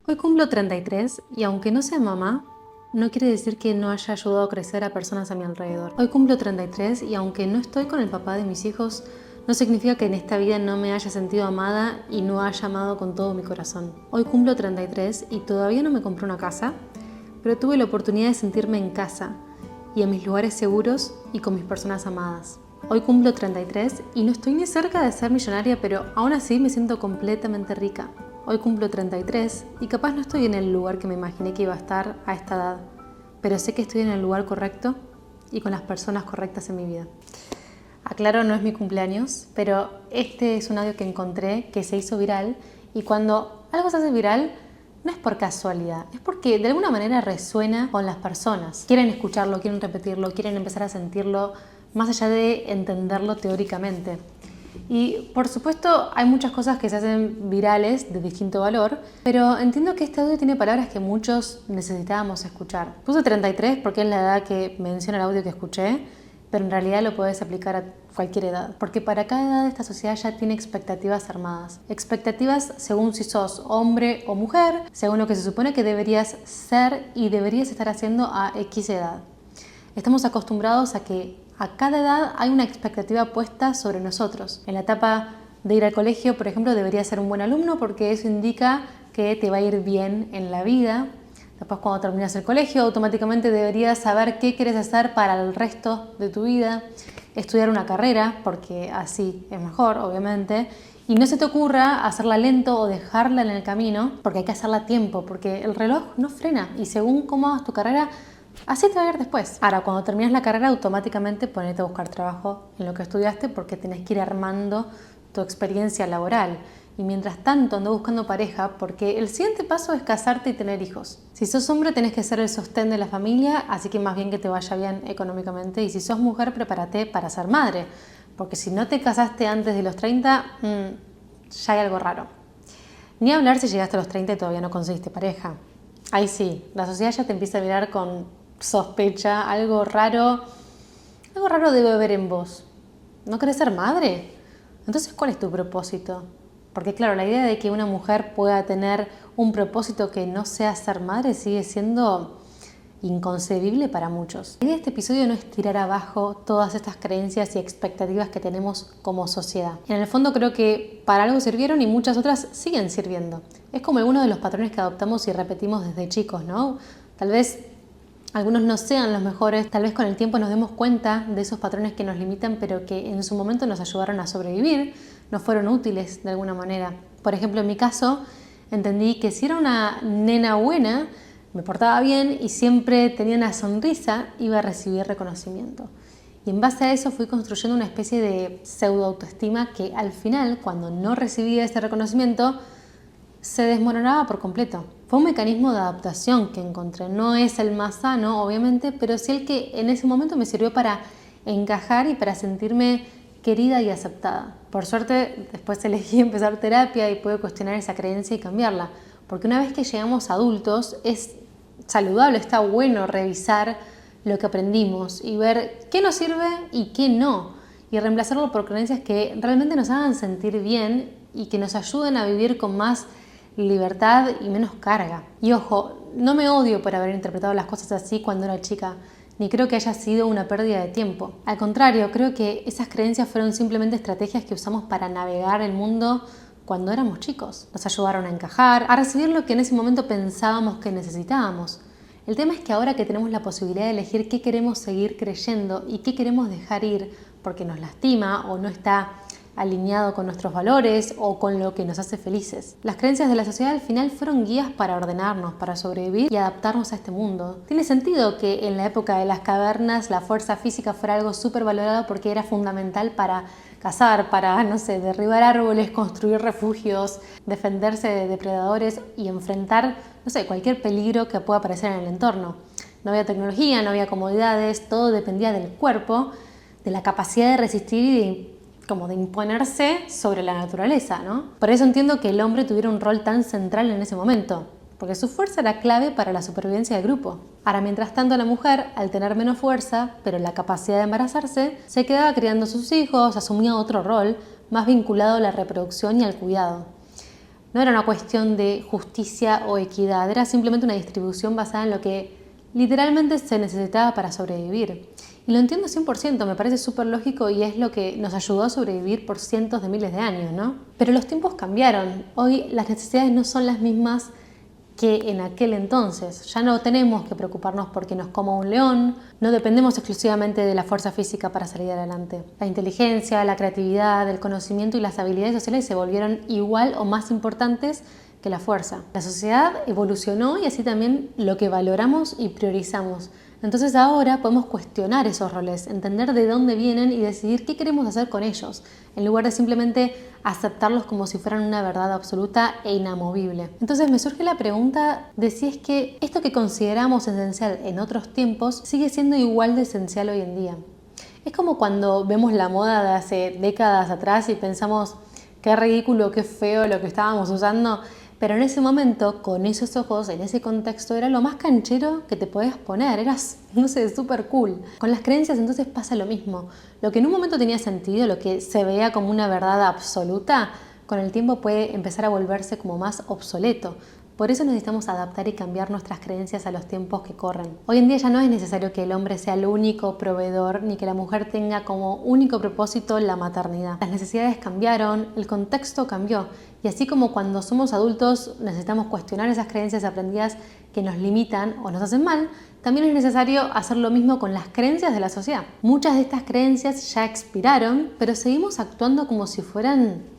Hoy cumplo 33 y aunque no sea mamá, no quiere decir que no haya ayudado a crecer a personas a mi alrededor. Hoy cumplo 33 y aunque no estoy con el papá de mis hijos, no significa que en esta vida no me haya sentido amada y no haya amado con todo mi corazón. Hoy cumplo 33 y todavía no me compré una casa, pero tuve la oportunidad de sentirme en casa y en mis lugares seguros y con mis personas amadas. Hoy cumplo 33 y no estoy ni cerca de ser millonaria, pero aún así me siento completamente rica. Hoy cumplo 33 y capaz no estoy en el lugar que me imaginé que iba a estar a esta edad, pero sé que estoy en el lugar correcto y con las personas correctas en mi vida. Aclaro, no es mi cumpleaños, pero este es un audio que encontré que se hizo viral y cuando algo se hace viral no es por casualidad, es porque de alguna manera resuena con las personas. Quieren escucharlo, quieren repetirlo, quieren empezar a sentirlo más allá de entenderlo teóricamente. Y por supuesto hay muchas cosas que se hacen virales de distinto valor, pero entiendo que este audio tiene palabras que muchos necesitábamos escuchar. Puse 33 porque es la edad que menciona el audio que escuché, pero en realidad lo puedes aplicar a cualquier edad, porque para cada edad esta sociedad ya tiene expectativas armadas. Expectativas según si sos hombre o mujer, según lo que se supone que deberías ser y deberías estar haciendo a X edad. Estamos acostumbrados a que a cada edad hay una expectativa puesta sobre nosotros. En la etapa de ir al colegio, por ejemplo, deberías ser un buen alumno porque eso indica que te va a ir bien en la vida. Después, cuando terminas el colegio, automáticamente deberías saber qué quieres hacer para el resto de tu vida. Estudiar una carrera, porque así es mejor, obviamente. Y no se te ocurra hacerla lento o dejarla en el camino, porque hay que hacerla a tiempo, porque el reloj no frena. Y según cómo hagas tu carrera, así te va a ir después. Ahora, cuando terminas la carrera, automáticamente ponete a buscar trabajo en lo que estudiaste porque tenés que ir armando tu experiencia laboral. Y mientras tanto ando buscando pareja porque el siguiente paso es casarte y tener hijos. Si sos hombre tenés que ser el sostén de la familia, así que más bien que te vaya bien económicamente. Y si sos mujer, prepárate para ser madre. Porque si no te casaste antes de los 30, ya hay algo raro. Ni hablar si llegaste a los 30 y todavía no conseguiste pareja. Ahí sí, la sociedad ya te empieza a mirar con sospecha, algo raro debe haber en vos. ¿No querés ser madre? Entonces, ¿cuál es tu propósito? Porque claro, la idea de que una mujer pueda tener un propósito que no sea ser madre sigue siendo inconcebible para muchos. La idea de este episodio no es tirar abajo todas estas creencias y expectativas que tenemos como sociedad. En el fondo creo que para algo sirvieron y muchas otras siguen sirviendo. Es como algunos de los patrones que adoptamos y repetimos desde chicos, ¿no? Tal vez algunos no sean los mejores, tal vez con el tiempo nos demos cuenta de esos patrones que nos limitan, pero que en su momento nos ayudaron a sobrevivir, nos fueron útiles de alguna manera. Por ejemplo, en mi caso, entendí que si era una nena buena, me portaba bien y siempre tenía una sonrisa, iba a recibir reconocimiento. Y en base a eso fui construyendo una especie de pseudo autoestima que al final, cuando no recibía ese reconocimiento, se desmoronaba por completo. Fue un mecanismo de adaptación que encontré. No es el más sano, obviamente, pero sí el que en ese momento me sirvió para encajar y para sentirme querida y aceptada. Por suerte, después elegí empezar terapia y pude cuestionar esa creencia y cambiarla. Porque una vez que llegamos adultos, es saludable, está bueno revisar lo que aprendimos y ver qué nos sirve y qué no. Y reemplazarlo por creencias que realmente nos hagan sentir bien y que nos ayuden a vivir con más libertad y menos carga. Y ojo, no me odio por haber interpretado las cosas así cuando era chica, ni creo que haya sido una pérdida de tiempo. Al contrario, creo que esas creencias fueron simplemente estrategias que usamos para navegar el mundo cuando éramos chicos. Nos ayudaron a encajar, a recibir lo que en ese momento pensábamos que necesitábamos. El tema es que ahora que tenemos la posibilidad de elegir qué queremos seguir creyendo y qué queremos dejar ir porque nos lastima o no está alineado con nuestros valores o con lo que nos hace felices. Las creencias de la sociedad al final fueron guías para ordenarnos, para sobrevivir y adaptarnos a este mundo. Tiene sentido que en la época de las cavernas la fuerza física fuera algo súper valorado porque era fundamental para cazar, para, no sé, derribar árboles, construir refugios, defenderse de depredadores y enfrentar, no sé, cualquier peligro que pueda aparecer en el entorno. No había tecnología, no había comodidades, todo dependía del cuerpo, de la capacidad de resistir y de imponerse sobre la naturaleza, ¿no? Por eso entiendo que el hombre tuviera un rol tan central en ese momento, porque su fuerza era clave para la supervivencia del grupo. Ahora, mientras tanto, la mujer, al tener menos fuerza, pero la capacidad de embarazarse, se quedaba criando a sus hijos, asumía otro rol, más vinculado a la reproducción y al cuidado. No era una cuestión de justicia o equidad, era simplemente una distribución basada en lo que literalmente se necesitaba para sobrevivir. Y lo entiendo 100%, me parece súper lógico y es lo que nos ayudó a sobrevivir por cientos de miles de años, ¿no? Pero los tiempos cambiaron. Hoy las necesidades no son las mismas que en aquel entonces. Ya no tenemos que preocuparnos porque nos coma un león, no dependemos exclusivamente de la fuerza física para salir adelante. La inteligencia, la creatividad, el conocimiento y las habilidades sociales se volvieron igual o más importantes que la fuerza. La sociedad evolucionó y así también lo que valoramos y priorizamos. Entonces ahora podemos cuestionar esos roles, entender de dónde vienen y decidir qué queremos hacer con ellos, en lugar de simplemente aceptarlos como si fueran una verdad absoluta e inamovible. Entonces me surge la pregunta de si es que esto que consideramos esencial en otros tiempos sigue siendo igual de esencial hoy en día. Es como cuando vemos la moda de hace décadas atrás y pensamos qué ridículo, qué feo lo que estábamos usando. Pero en ese momento, con esos ojos, en ese contexto, era lo más canchero que te podías poner. Eras, no sé, súper cool. Con las creencias entonces pasa lo mismo. Lo que en un momento tenía sentido, lo que se veía como una verdad absoluta, con el tiempo puede empezar a volverse como más obsoleto. Por eso necesitamos adaptar y cambiar nuestras creencias a los tiempos que corren. Hoy en día ya no es necesario que el hombre sea el único proveedor ni que la mujer tenga como único propósito la maternidad. Las necesidades cambiaron, el contexto cambió y así como cuando somos adultos necesitamos cuestionar esas creencias aprendidas que nos limitan o nos hacen mal, también es necesario hacer lo mismo con las creencias de la sociedad. Muchas de estas creencias ya expiraron, pero seguimos actuando como si fueran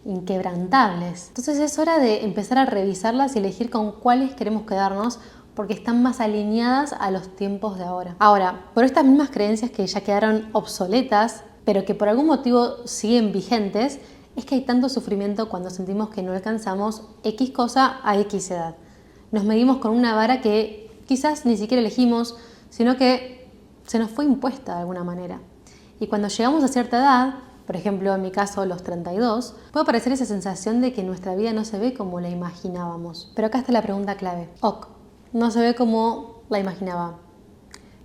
inquebrantables. Entonces es hora de empezar a revisarlas y elegir con cuáles queremos quedarnos porque están más alineadas a los tiempos de ahora. Ahora, por estas mismas creencias que ya quedaron obsoletas, pero que por algún motivo siguen vigentes, es que hay tanto sufrimiento cuando sentimos que no alcanzamos X cosa a X edad. Nos medimos con una vara que quizás ni siquiera elegimos, sino que se nos fue impuesta de alguna manera. Y cuando llegamos a cierta edad, por ejemplo, en mi caso, los 32, puede aparecer esa sensación de que nuestra vida no se ve como la imaginábamos. Pero acá está la pregunta clave. No se ve como la imaginaba.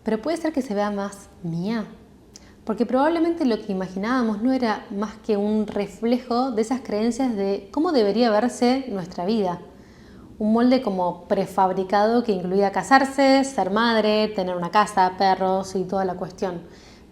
Pero puede ser que se vea más mía. Porque probablemente lo que imaginábamos no era más que un reflejo de esas creencias de cómo debería verse nuestra vida. Un molde como prefabricado que incluía casarse, ser madre, tener una casa, perros y toda la cuestión.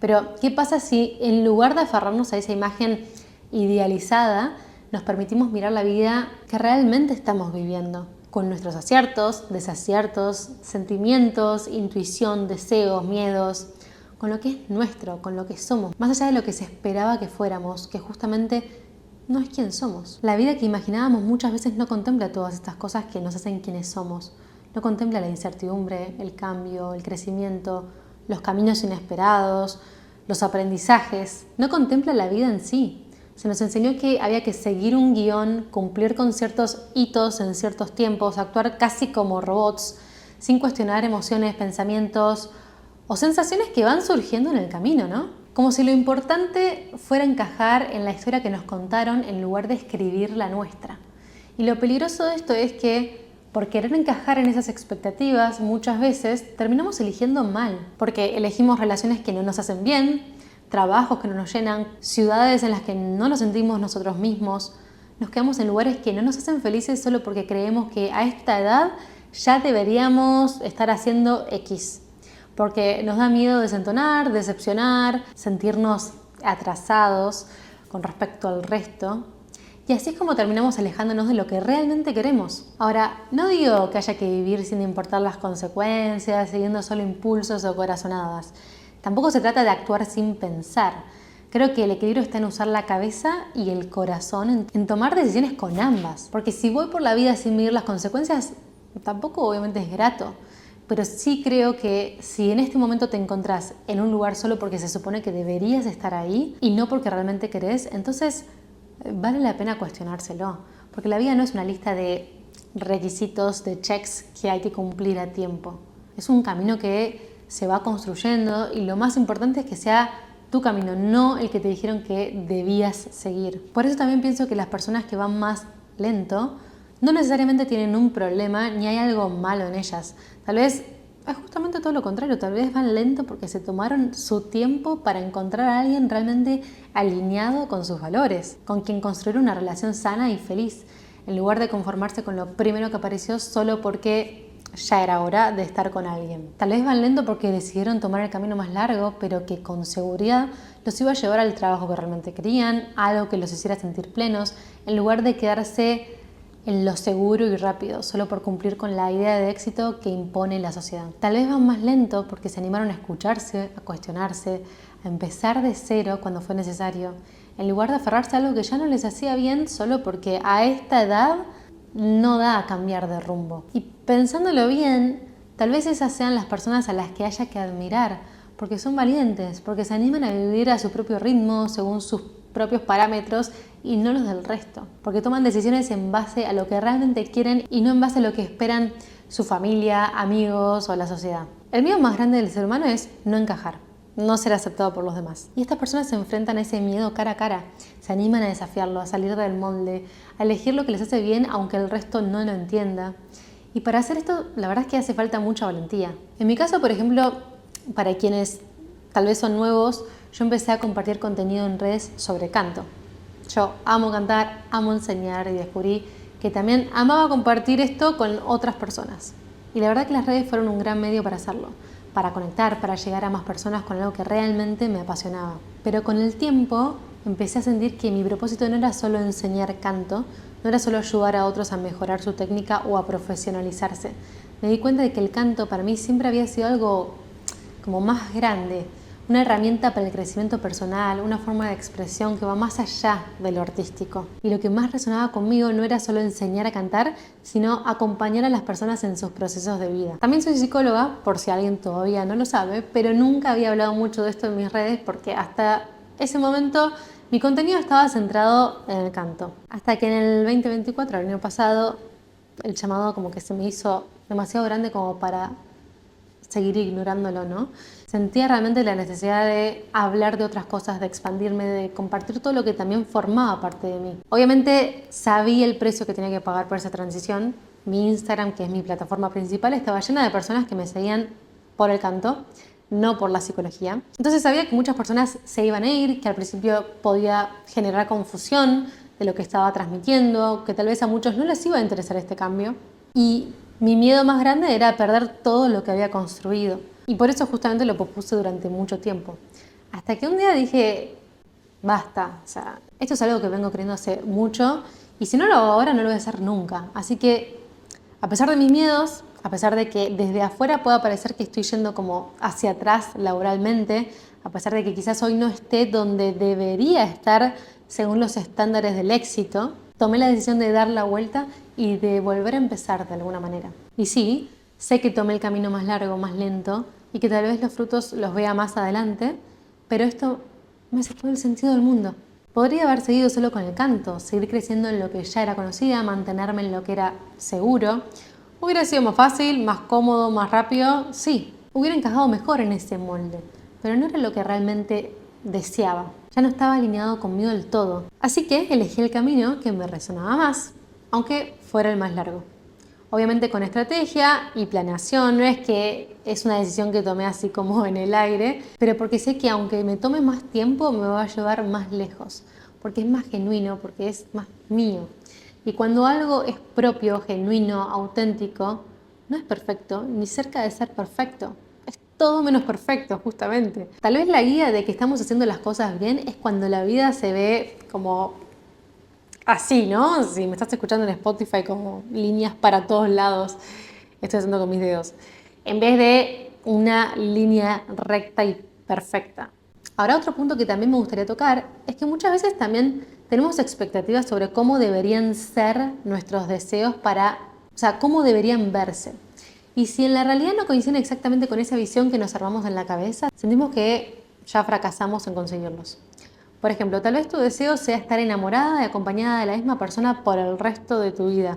Pero, ¿qué pasa si en lugar de aferrarnos a esa imagen idealizada, nos permitimos mirar la vida que realmente estamos viviendo? Con nuestros aciertos, desaciertos, sentimientos, intuición, deseos, miedos, con lo que es nuestro, con lo que somos, más allá de lo que se esperaba que fuéramos, que justamente no es quien somos. La vida que imaginábamos muchas veces no contempla todas estas cosas que nos hacen quienes somos. No contempla la incertidumbre, el cambio, el crecimiento, los caminos inesperados, los aprendizajes. No contempla la vida en sí. Se nos enseñó que había que seguir un guión, cumplir con ciertos hitos en ciertos tiempos, actuar casi como robots, sin cuestionar emociones, pensamientos o sensaciones que van surgiendo en el camino, ¿no? Como si lo importante fuera encajar en la historia que nos contaron en lugar de escribir la nuestra. Y lo peligroso de esto es que por querer encajar en esas expectativas, muchas veces terminamos eligiendo mal, porque elegimos relaciones que no nos hacen bien, trabajos que no nos llenan, ciudades en las que no nos sentimos nosotros mismos, nos quedamos en lugares que no nos hacen felices solo porque creemos que a esta edad ya deberíamos estar haciendo X, porque nos da miedo desentonar, decepcionar, sentirnos atrasados con respecto al resto. Y así es como terminamos alejándonos de lo que realmente queremos. Ahora, no digo que haya que vivir sin importar las consecuencias, siguiendo solo impulsos o corazonadas. Tampoco se trata de actuar sin pensar. Creo que el equilibrio está en usar la cabeza y el corazón, en tomar decisiones con ambas. Porque si voy por la vida sin medir las consecuencias, tampoco obviamente es grato. Pero sí creo que si en este momento te encontrás en un lugar solo porque se supone que deberías estar ahí y no porque realmente querés, entonces vale la pena cuestionárselo, porque la vida no es una lista de requisitos, de checks que hay que cumplir a tiempo. Es un camino que se va construyendo y lo más importante es que sea tu camino, no el que te dijeron que debías seguir. Por eso también pienso que las personas que van más lento no necesariamente tienen un problema ni hay algo malo en ellas. Tal vez es justamente todo lo contrario, tal vez van lento porque se tomaron su tiempo para encontrar a alguien realmente alineado con sus valores, con quien construir una relación sana y feliz. en lugar de conformarse con lo primero que apareció solo porque ya era hora de estar con alguien. Tal vez van lento porque decidieron tomar el camino más largo, pero que con seguridad los iba a llevar al trabajo que realmente querían, algo que los hiciera sentir plenos, en lugar de quedarse en lo seguro y rápido, solo por cumplir con la idea de éxito que impone la sociedad. Tal vez van más lento porque se animaron a escucharse, a cuestionarse, a empezar de cero cuando fue necesario, en lugar de aferrarse a algo que ya no les hacía bien solo porque a esta edad no da a cambiar de rumbo. Y pensándolo bien, tal vez esas sean las personas a las que haya que admirar, porque son valientes, porque se animan a vivir a su propio ritmo, según sus propios parámetros y no los del resto, porque toman decisiones en base a lo que realmente quieren y no en base a lo que esperan su familia, amigos o la sociedad. El miedo más grande del ser humano es no encajar, no ser aceptado por los demás. Y estas personas se enfrentan a ese miedo cara a cara, se animan a desafiarlo, a salir del molde, a elegir lo que les hace bien aunque el resto no lo entienda. Y para hacer esto, la verdad es que hace falta mucha valentía. En mi caso, por ejemplo, para quienes tal vez son nuevos, yo empecé a compartir contenido en redes sobre canto. Yo amo cantar, amo enseñar y descubrí que también amaba compartir esto con otras personas. Y la verdad que las redes fueron un gran medio para hacerlo, para conectar, para llegar a más personas con algo que realmente me apasionaba. Pero con el tiempo empecé a sentir que mi propósito no era solo enseñar canto, no era solo ayudar a otros a mejorar su técnica o a profesionalizarse. Me di cuenta de que el canto para mí siempre había sido algo como más grande, una herramienta para el crecimiento personal, una forma de expresión que va más allá de lo artístico. Y lo que más resonaba conmigo no era solo enseñar a cantar, sino acompañar a las personas en sus procesos de vida. También soy psicóloga, por si alguien todavía no lo sabe, pero nunca había hablado mucho de esto en mis redes porque hasta ese momento mi contenido estaba centrado en el canto. Hasta que en el 2024, el año pasado, el llamado como que se me hizo demasiado grande como para seguir ignorándolo, ¿no? Sentía realmente la necesidad de hablar de otras cosas, de expandirme, de compartir todo lo que también formaba parte de mí. Obviamente sabía el precio que tenía que pagar por esa transición. Mi Instagram, que es mi plataforma principal, estaba llena de personas que me seguían por el canto, no por la psicología. Entonces sabía que muchas personas se iban a ir, que al principio podía generar confusión de lo que estaba transmitiendo, que tal vez a muchos no les iba a interesar este cambio. Y mi miedo más grande era perder todo lo que había construido. Y por eso justamente lo pospuse durante mucho tiempo. Hasta que un día dije, basta, o sea, esto es algo que vengo queriendo hacer mucho y si no lo hago ahora no lo voy a hacer nunca. Así que, a pesar de mis miedos, a pesar de que desde afuera pueda parecer que estoy yendo como hacia atrás laboralmente, a pesar de que quizás hoy no esté donde debería estar según los estándares del éxito, tomé la decisión de dar la vuelta y de volver a empezar de alguna manera. Y sí, sé que tomé el camino más largo, más lento y que tal vez los frutos los vea más adelante, pero esto me hace todo el sentido del mundo. Podría haber seguido solo con el canto, seguir creciendo en lo que ya era conocida, mantenerme en lo que era seguro. Hubiera sido más fácil, más cómodo, más rápido, sí. Hubiera encajado mejor en ese molde, pero no era lo que realmente deseaba. Ya no estaba alineado conmigo del todo. Así que elegí el camino que me resonaba más, aunque fuera el más largo. Obviamente con estrategia y planeación, no es que es una decisión que tomé así como en el aire, pero porque sé que aunque me tome más tiempo me va a llevar más lejos, porque es más genuino, porque es más mío. Y cuando algo es propio, genuino, auténtico, no es perfecto, ni cerca de ser perfecto. Es todo menos perfecto, justamente. Tal vez la guía de que estamos haciendo las cosas bien es cuando la vida se ve como así, ¿no? Si me estás escuchando en Spotify, como líneas para todos lados, estoy haciendo con mis dedos, en vez de una línea recta y perfecta. Ahora, otro punto que también me gustaría tocar es que muchas veces también tenemos expectativas sobre cómo deberían ser nuestros deseos o sea, cómo deberían verse. Y si en la realidad no coinciden exactamente con esa visión que nos armamos en la cabeza, sentimos que ya fracasamos en conseguirlos. Por ejemplo, tal vez tu deseo sea estar enamorada y acompañada de la misma persona por el resto de tu vida.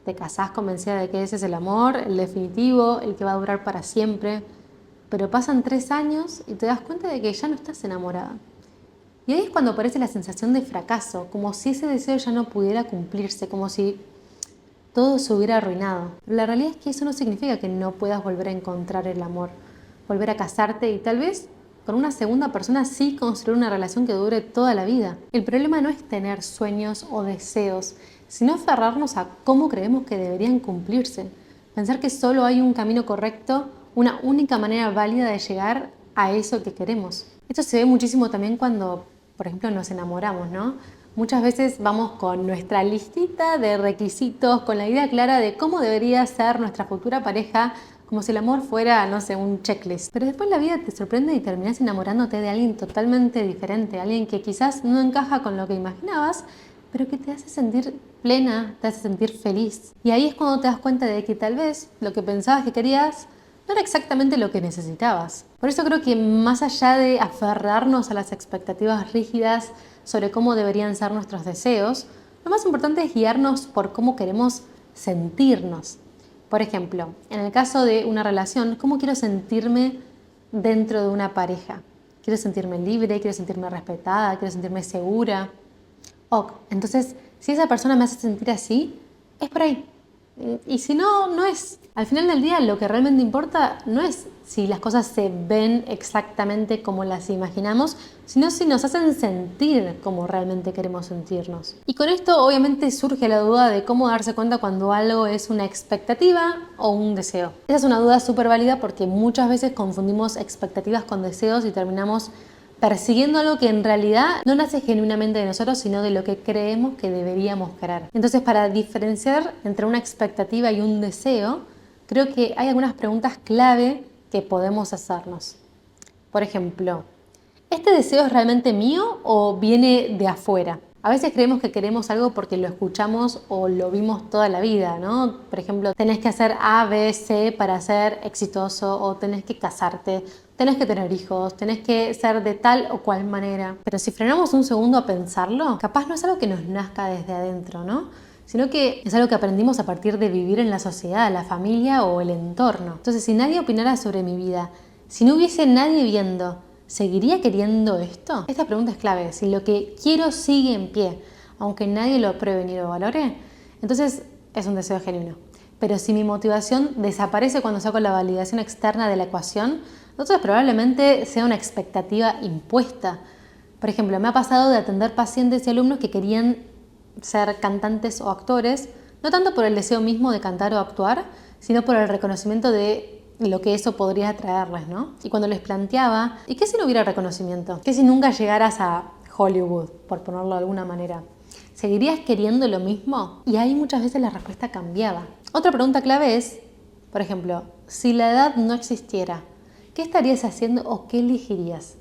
Te casás convencida de que ese es el amor, el definitivo, el que va a durar para siempre. Pero pasan 3 años y te das cuenta de que ya no estás enamorada. Y ahí es cuando aparece la sensación de fracaso, como si ese deseo ya no pudiera cumplirse, como si todo se hubiera arruinado. Pero la realidad es que eso no significa que no puedas volver a encontrar el amor, volver a casarte y tal vez con una segunda persona sí construir una relación que dure toda la vida. El problema no es tener sueños o deseos, sino aferrarnos a cómo creemos que deberían cumplirse. Pensar que solo hay un camino correcto, una única manera válida de llegar a eso que queremos. Esto se ve muchísimo también cuando, por ejemplo, nos enamoramos, ¿no? Muchas veces vamos con nuestra listita de requisitos, con la idea clara de cómo debería ser nuestra futura pareja, como si el amor fuera, no sé, un checklist. Pero después la vida te sorprende y terminas enamorándote de alguien totalmente diferente, alguien que quizás no encaja con lo que imaginabas, pero que te hace sentir plena, te hace sentir feliz. Y ahí es cuando te das cuenta de que tal vez lo que pensabas que querías no era exactamente lo que necesitabas. Por eso creo que más allá de aferrarnos a las expectativas rígidas sobre cómo deberían ser nuestros deseos, lo más importante es guiarnos por cómo queremos sentirnos. Por ejemplo, en el caso de una relación, ¿cómo quiero sentirme dentro de una pareja? ¿Quiero sentirme libre? ¿Quiero sentirme respetada? ¿Quiero sentirme segura? Entonces, si esa persona me hace sentir así, es por ahí. Y si no, no es. Al final del día, lo que realmente importa no es si las cosas se ven exactamente como las imaginamos, sino si nos hacen sentir como realmente queremos sentirnos. Y con esto, obviamente, surge la duda de cómo darse cuenta cuando algo es una expectativa o un deseo. Esa es una duda súper válida porque muchas veces confundimos expectativas con deseos y terminamos persiguiendo algo que en realidad no nace genuinamente de nosotros, sino de lo que creemos que deberíamos querer. Entonces, para diferenciar entre una expectativa y un deseo, creo que hay algunas preguntas clave que podemos hacernos. Por ejemplo, ¿este deseo es realmente mío o viene de afuera? A veces creemos que queremos algo porque lo escuchamos o lo vimos toda la vida, ¿no? Por ejemplo, tenés que hacer A, B, C para ser exitoso, o tenés que casarte, tenés que tener hijos, tenés que ser de tal o cual manera. Pero si frenamos un segundo a pensarlo, capaz no es algo que nos nazca desde adentro, ¿no? Sino que es algo que aprendimos a partir de vivir en la sociedad, la familia o el entorno. Entonces, si nadie opinara sobre mi vida, si no hubiese nadie viendo, ¿seguiría queriendo esto? Esta pregunta es clave. Si lo que quiero sigue en pie, aunque nadie lo apruebe ni lo valore, entonces es un deseo genuino. Pero si mi motivación desaparece cuando saco la validación externa de la ecuación, entonces probablemente sea una expectativa impuesta. Por ejemplo, me ha pasado de atender pacientes y alumnos que querían ser cantantes o actores, no tanto por el deseo mismo de cantar o actuar, sino por el reconocimiento de lo que eso podría traerles, ¿no? Y cuando les planteaba, ¿y qué si no hubiera reconocimiento? ¿Qué si nunca llegaras a Hollywood, por ponerlo de alguna manera? ¿Seguirías queriendo lo mismo? Y ahí muchas veces la respuesta cambiaba. Otra pregunta clave es, por ejemplo, si la edad no existiera, ¿qué estarías haciendo o qué elegirías?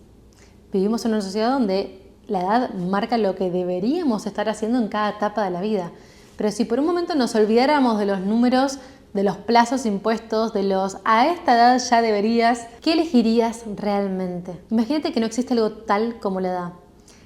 Vivimos en una sociedad donde la edad marca lo que deberíamos estar haciendo en cada etapa de la vida. Pero si por un momento nos olvidáramos de los números, de los plazos impuestos, de los a esta edad ya deberías, ¿qué elegirías realmente? Imagínate que no existe algo tal como la edad.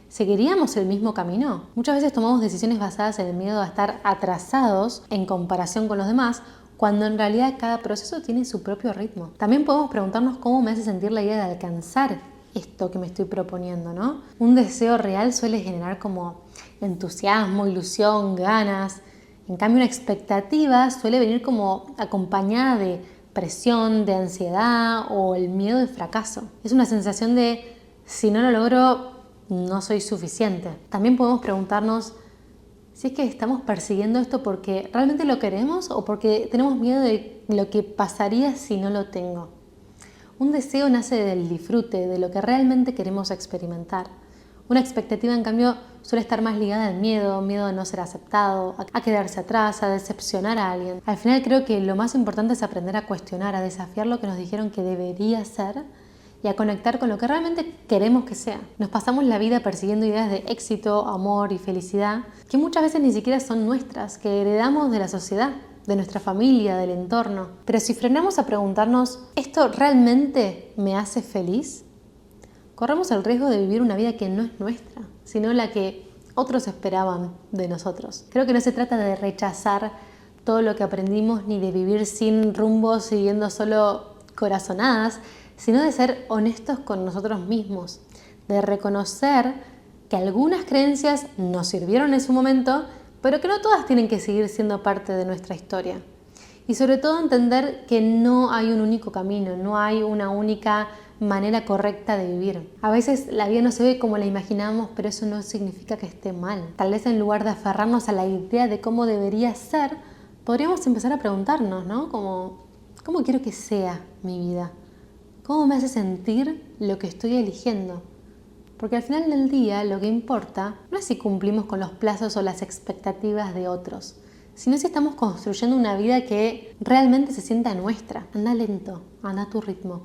¿Seguiríamos el mismo camino? Muchas veces tomamos decisiones basadas en el miedo a estar atrasados en comparación con los demás, cuando en realidad cada proceso tiene su propio ritmo. También podemos preguntarnos cómo me hace sentir la idea de alcanzar esto que me estoy proponiendo, ¿no? Un deseo real suele generar como entusiasmo, ilusión, ganas. En cambio, una expectativa suele venir como acompañada de presión, de ansiedad o el miedo del fracaso. Es una sensación de, si no lo logro, no soy suficiente. También podemos preguntarnos si es que estamos persiguiendo esto porque realmente lo queremos o porque tenemos miedo de lo que pasaría si no lo tengo. Un deseo nace del disfrute, de lo que realmente queremos experimentar. Una expectativa, en cambio, suele estar más ligada al miedo, miedo a no ser aceptado, a quedarse atrás, a decepcionar a alguien. Al final creo que lo más importante es aprender a cuestionar, a desafiar lo que nos dijeron que debería ser y a conectar con lo que realmente queremos que sea. Nos pasamos la vida persiguiendo ideas de éxito, amor y felicidad que muchas veces ni siquiera son nuestras, que heredamos de la sociedad, de nuestra familia, del entorno. Pero si frenamos a preguntarnos, ¿esto realmente me hace feliz? Corremos el riesgo de vivir una vida que no es nuestra, sino la que otros esperaban de nosotros. Creo que no se trata de rechazar todo lo que aprendimos ni de vivir sin rumbo, siguiendo solo corazonadas, sino de ser honestos con nosotros mismos, de reconocer que algunas creencias nos sirvieron en su momento, pero que no todas tienen que seguir siendo parte de nuestra historia. Y sobre todo entender que no hay un único camino, no hay una única manera correcta de vivir. A veces la vida no se ve como la imaginamos, pero eso no significa que esté mal. Tal vez en lugar de aferrarnos a la idea de cómo debería ser, podríamos empezar a preguntarnos, ¿no? ¿Cómo quiero que sea mi vida? ¿Cómo me hace sentir lo que estoy eligiendo? Porque al final del día lo que importa no es si cumplimos con los plazos o las expectativas de otros, sino si estamos construyendo una vida que realmente se sienta nuestra. Anda lento, anda a tu ritmo.